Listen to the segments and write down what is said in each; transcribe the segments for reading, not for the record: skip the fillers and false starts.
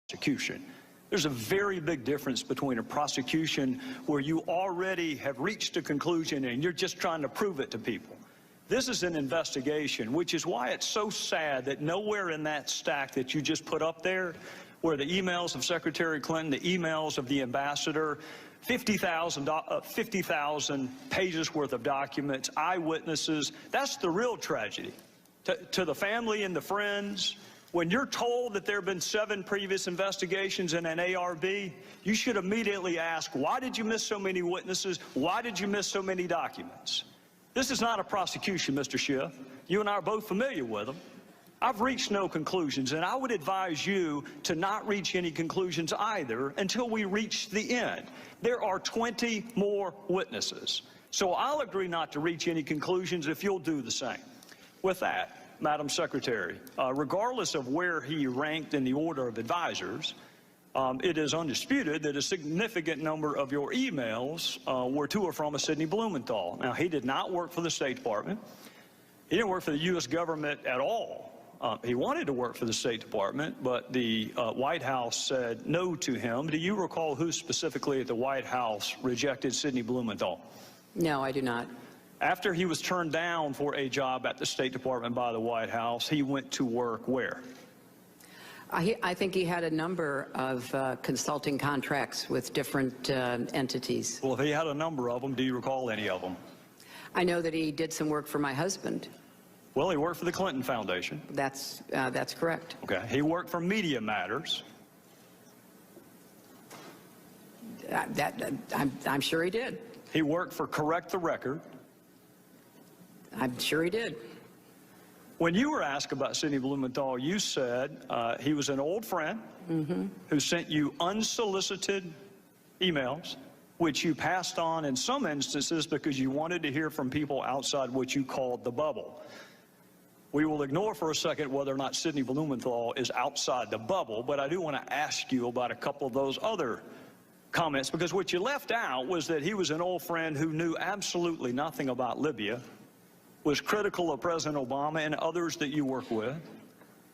prosecution. There's a very big difference between a prosecution where you already have reached a conclusion and you're just trying to prove it to people. This is an investigation, which is why it's so sad that nowhere in that stack that you just put up there, where the emails of Secretary Clinton, the emails of the ambassador, 50,000 pages worth of documents, eyewitnesses, that's the real tragedy. To the family and the friends, when you're told that there have been 7 previous investigations in an ARB, you should immediately ask, why did you miss so many witnesses? Why did you miss so many documents? This is not a prosecution, Mr. Schiff. You and I are both familiar with them. I've reached no conclusions, and I would advise you to not reach any conclusions either until we reach the end. There are 20 more witnesses. So I'll agree not to reach any conclusions if you'll do the same. With that, Madam Secretary, regardless of where he ranked in the order of advisors, it is undisputed that a significant number of your emails were to or from a Sidney Blumenthal. Now, he did not work for the State Department. He didn't work for the U.S. government at all. He wanted to work for the State Department, but the White House said no to him. Do you recall who specifically at the White House rejected Sidney Blumenthal? No, I do not. After he was turned down for a job at the State Department by the White House, he went to work where? I think he had a number of consulting contracts with different entities. Well, if he had a number of them, do you recall any of them? I know that he did some work for my husband. Well, he worked for the Clinton Foundation. That's correct. Okay. He worked for Media Matters. I'm sure he did. He worked for Correct the Record. I'm sure he did. When you were asked about Sidney Blumenthal, you said he was an old friend who sent you unsolicited emails, which you passed on in some instances because you wanted to hear from people outside what you called the bubble. We will ignore for a second whether or not Sidney Blumenthal is outside the bubble, but I do want to ask you about a couple of those other comments, because what you left out was that he was an old friend who knew absolutely nothing about Libya, was critical of President Obama and others that you work with,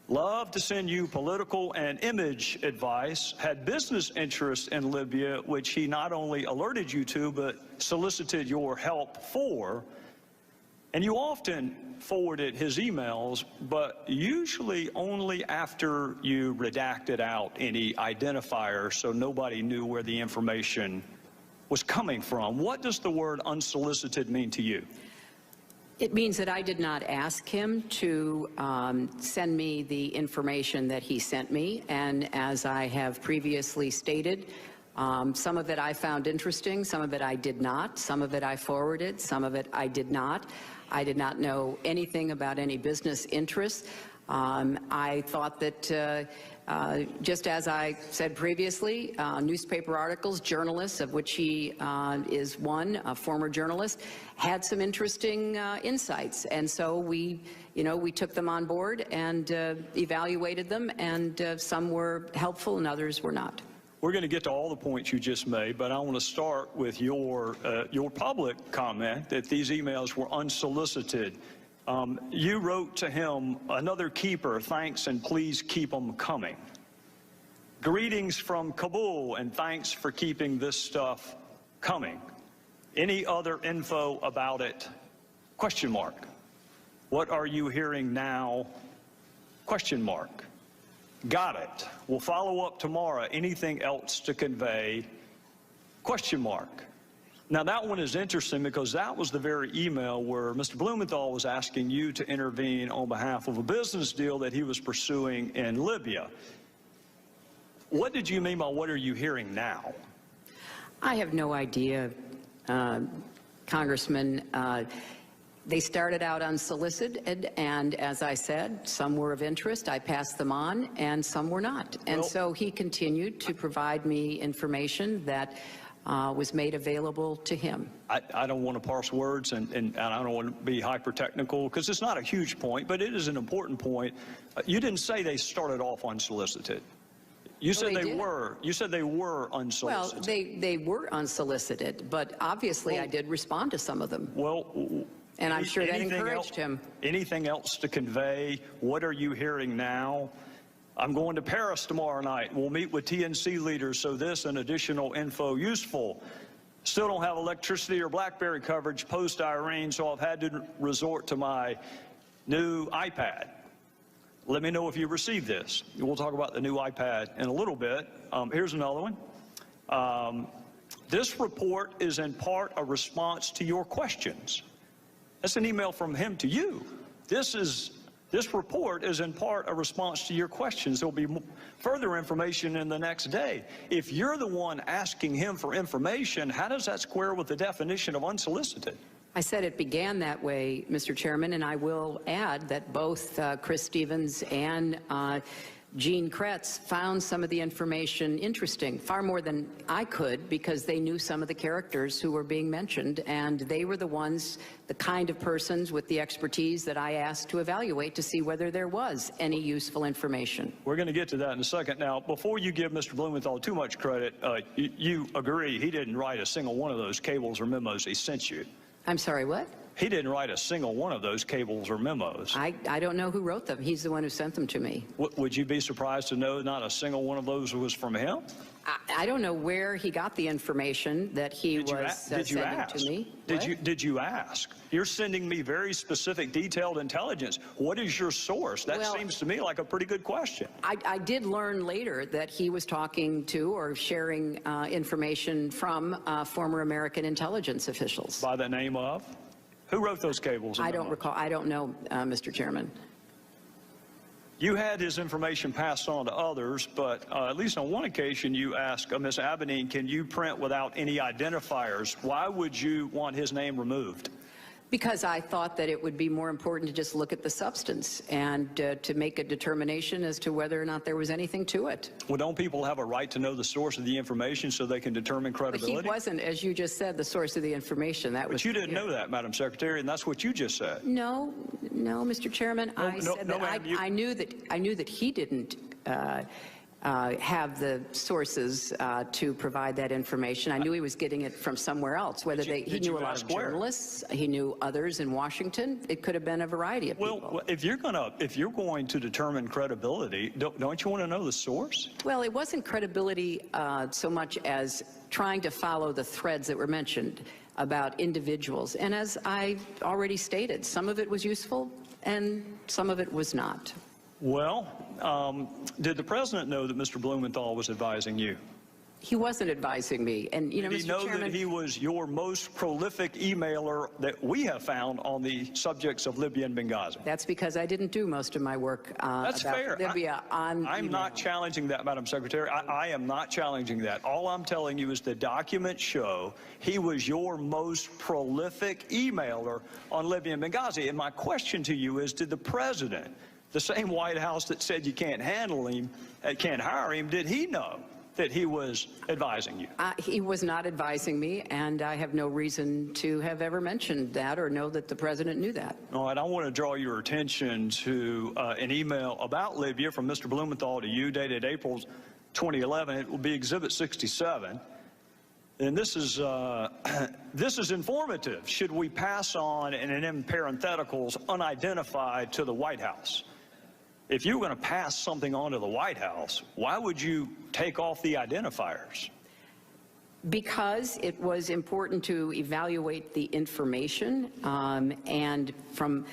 loved to send you political and image advice, had business interests in Libya, which he not only alerted you to, but solicited your help for. And you often forwarded his emails, but usually only after you redacted out any identifiers so nobody knew where the information was coming from. What does the word unsolicited mean to you? It means that I did not ask him to send me the information that he sent me, and as I have previously stated, some of it I found interesting, some of it I did not, some of it I forwarded, some of it I did not. I did not know anything about any business interests. I thought that, just as I said previously, newspaper articles, journalists, of which he is one, a former journalist, had some interesting insights. And so we took them on board and evaluated them, and some were helpful and others were not. We're going to get to all the points you just made, but I want to start with your public comment that these emails were unsolicited. You wrote to him, "Another keeper, thanks and please keep them coming. Greetings from Kabul and thanks for keeping this stuff coming. Any other info about it? Question mark. What are you hearing now? Question mark. Got it. We'll follow up tomorrow. Anything else to convey? Question mark." Now, that one is interesting because that was the very email where Mr. Blumenthal was asking you to intervene on behalf of a business deal that he was pursuing in Libya. What did you mean by what are you hearing now? I have no idea, Congressman. They started out unsolicited, and as I said, some were of interest. I passed them on, and some were not. And so he continued to provide me information that was made available to him. I don't want to parse words, and I don't want to be hyper-technical, because it's not a huge point, but it is an important point. You didn't say they started off unsolicited. You said they were. You said they were unsolicited. Well, they were unsolicited, but obviously I did respond to some of them. Well, and I'm sure that encouraged him. Anything else to convey? What are you hearing now? I'm going to Paris tomorrow night. We'll meet with TNC leaders, so this and additional info useful. Still don't have electricity or BlackBerry coverage post-Irene, so I've had to resort to my new iPad. Let me know if you received this. We'll talk about the new iPad in a little bit. Here's another one. This report is in part a response to your questions. That's an email from him to you. This report is in part a response to your questions. There'll be further information in the next day. If you're the one asking him for information, how does that square with the definition of unsolicited? I said it began that way, Mr. Chairman, and I will add that both Chris Stevens and Gene Kretz found some of the information interesting, far more than I could, because they knew some of the characters who were being mentioned, and they were the ones, the kind of persons with the expertise that I asked to evaluate to see whether there was any useful information. We're going to get to that in a second. Now, before you give Mr. Blumenthal too much credit, you agree he didn't write a single one of those cables or memos he sent you. I'm sorry, what? He didn't write a single one of those cables or memos. I don't know who wrote them. He's the one who sent them to me. Would you be surprised to know not a single one of those was from him? I don't know where he got the information that he was sending to me. Did you ask? You're sending me very specific, detailed intelligence. What is your source? That seems to me like a pretty good question. I did learn later that he was talking to or sharing information from former American intelligence officials. By the name of? Who wrote those cables? I don't recall. I don't know, Mr. Chairman. You had his information passed on to others, but at least on one occasion you asked Ms. Abedine, can you print without any identifiers? Why would you want his name removed? Because I thought that it would be more important to just look at the substance and to make a determination as to whether or not there was anything to it. Well, don't people have a right to know the source of the information so they can determine credibility? But he wasn't, as you just said, the source of the information. But you didn't know that, Madam Secretary, and that's what you just said. No, Mr. Chairman. I said that I knew that he didn't have the sources to provide that information. I knew he was getting it from somewhere else. Whether he knew a lot of journalists, he knew others in Washington. It could have been a variety of people. Well, if you're going to determine credibility, don't you want to know the source? Well, it wasn't credibility so much as trying to follow the threads that were mentioned about individuals. And as I already stated, some of it was useful and some of it was not. Well, did the president know that Mr. Blumenthal was advising you? He wasn't advising me. And, you know, Did he know that he was your most prolific emailer that we have found on the subjects of Libya and Benghazi? That's because I didn't do most of my work That's about fair. Libya on I'm not challenging that, Madam Secretary. I am not challenging that. All I'm telling you is the documents show he was your most prolific emailer on Libya and Benghazi. And my question to you is, did the president, the same White House that said you can't handle him, can't hire him, did he know that he was advising you? He was not advising me, and I have no reason to have ever mentioned that or know that the president knew that. All right, I want to draw your attention to an email about Libya from Mr. Blumenthal to you, dated April 2011. It will be Exhibit 67. And this is informative. Should we pass on, and in parentheticals, unidentified to the White House? If you were going to pass something on to the White House, why would you take off the identifiers? Because it was important to evaluate the information, and from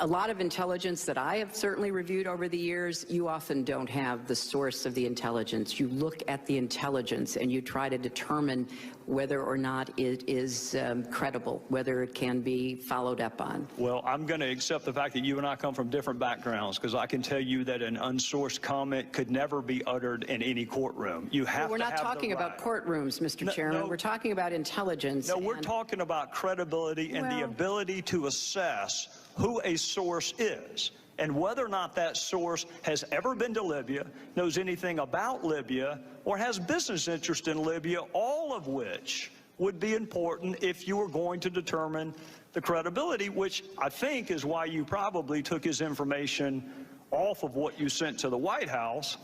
a lot of intelligence that I have certainly reviewed over the years, you often don't have the source of the intelligence. You look at the intelligence and you try to determine whether or not it is credible, whether it can be followed up on. Well, I'm going to accept the fact that you and I come from different backgrounds, because I can tell you that an unsourced comment could never be uttered in any courtroom. You have We're not talking about courtrooms, Mr. Chairman. We're talking about intelligence. No, we're talking about credibility and the ability to assess who a source is and whether or not that source has ever been to Libya, knows anything about Libya, or has business interest in Libya, all of which would be important if you were going to determine the credibility, which I think is why you probably took his information off of what you sent to the White House.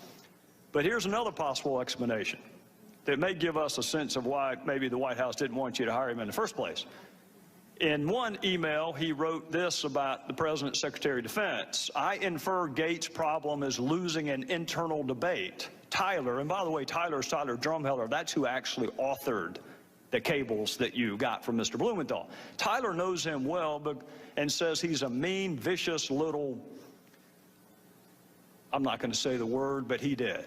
But here's another possible explanation that may give us a sense of why maybe the White House didn't want you to hire him in the first place. In one email, he wrote this about the President's Secretary of Defense: I infer Gates' problem is losing an internal debate. Tyler, and by the way, Tyler's Tyler Drumheller, that's who actually authored the cables that you got from Mr. Blumenthal. Tyler knows him well and says he's a mean, vicious little, I'm not going to say the word, but he did.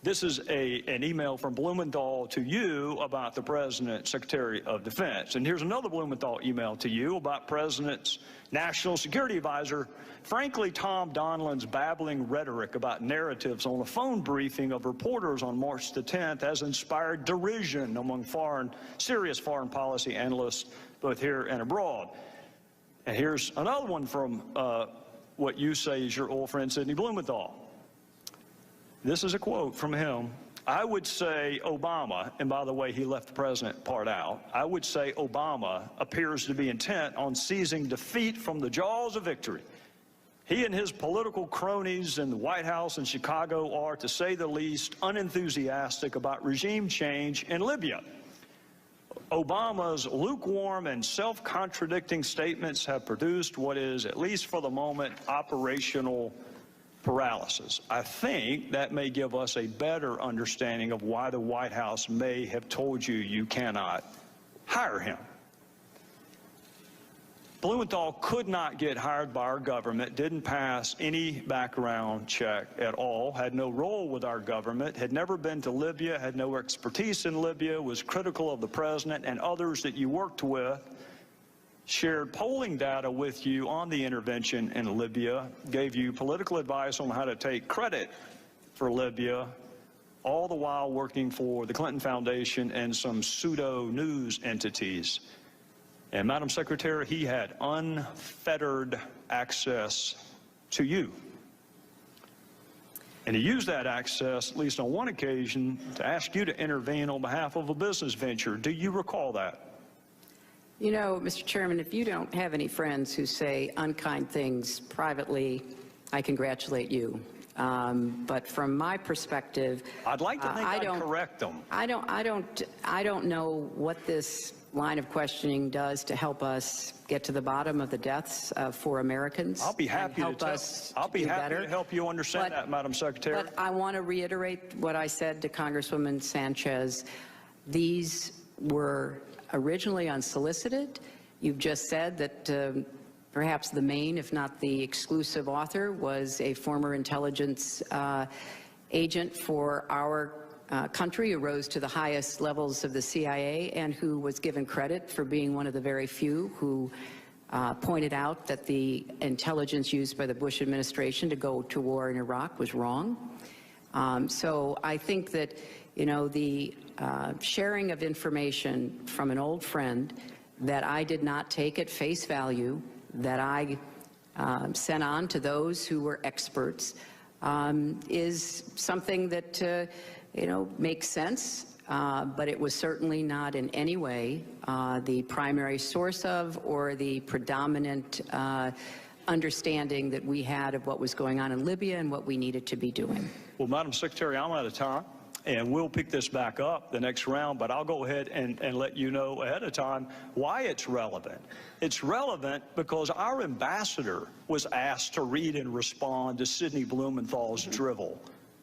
This is an email from Blumenthal to you about the President's Secretary of Defense. And here's another Blumenthal email to you about President's National Security Advisor. Frankly, Tom Donilon's babbling rhetoric about narratives on a phone briefing of reporters on March the 10th has inspired derision among serious foreign policy analysts, both here and abroad. And here's another one from what you say is your old friend Sidney Blumenthal. This is a quote from him. I would say Obama, and by the way, he left the president part out, I would say Obama appears to be intent on seizing defeat from the jaws of victory. He and his political cronies in the White House in Chicago are, to say the least, unenthusiastic about regime change in Libya. Obama's lukewarm and self-contradicting statements have produced what is, at least for the moment, operational paralysis. I think that may give us a better understanding of why the White House may have told you you cannot hire him. Blumenthal could not get hired by our government, didn't pass any background check at all, had no role with our government, had never been to Libya, had no expertise in Libya, was critical of the president and others that you worked with, shared polling data with you on the intervention in Libya, gave you political advice on how to take credit for Libya, all the while working for the Clinton Foundation and some pseudo-news entities. And, Madam Secretary, he had unfettered access to you. And he used that access, at least on one occasion, to ask you to intervene on behalf of a business venture. Do you recall that? You know, Mr. Chairman, if you don't have any friends who say unkind things privately, I congratulate you. But from my perspective, I'd like to think I'd correct them. I don't know what this line of questioning does to help us get to the bottom of the deaths for Americans. I'll be happy to help you understand that, Madam Secretary. But I want to reiterate what I said to Congresswoman Sanchez. These were originally unsolicited. You've just said that perhaps the main, if not the exclusive author, was a former intelligence agent for our country who rose to the highest levels of the CIA and who was given credit for being one of the very few who pointed out that the intelligence used by the Bush administration to go to war in Iraq was wrong. So I think that, you know, the sharing of information from an old friend that I did not take at face value, that I sent on to those who were experts, is something that, you know, makes sense, but it was certainly not in any way the primary source of or the predominant understanding that we had of what was going on in Libya and what we needed to be doing. Well, Madam Secretary, I'm out of time, and we'll pick this back up the next round, but I'll go ahead and let you know ahead of time why it's relevant. It's relevant because our ambassador was asked to read and respond to Sidney Blumenthal's drivel.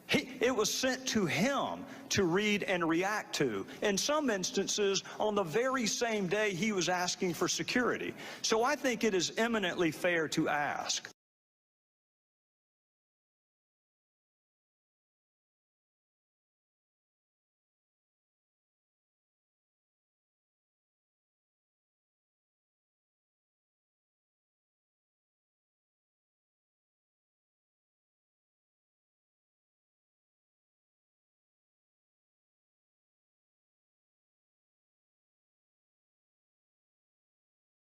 It was sent to him to read and react to. In some instances, on the very same day he was asking for security. So I think it is eminently fair to ask,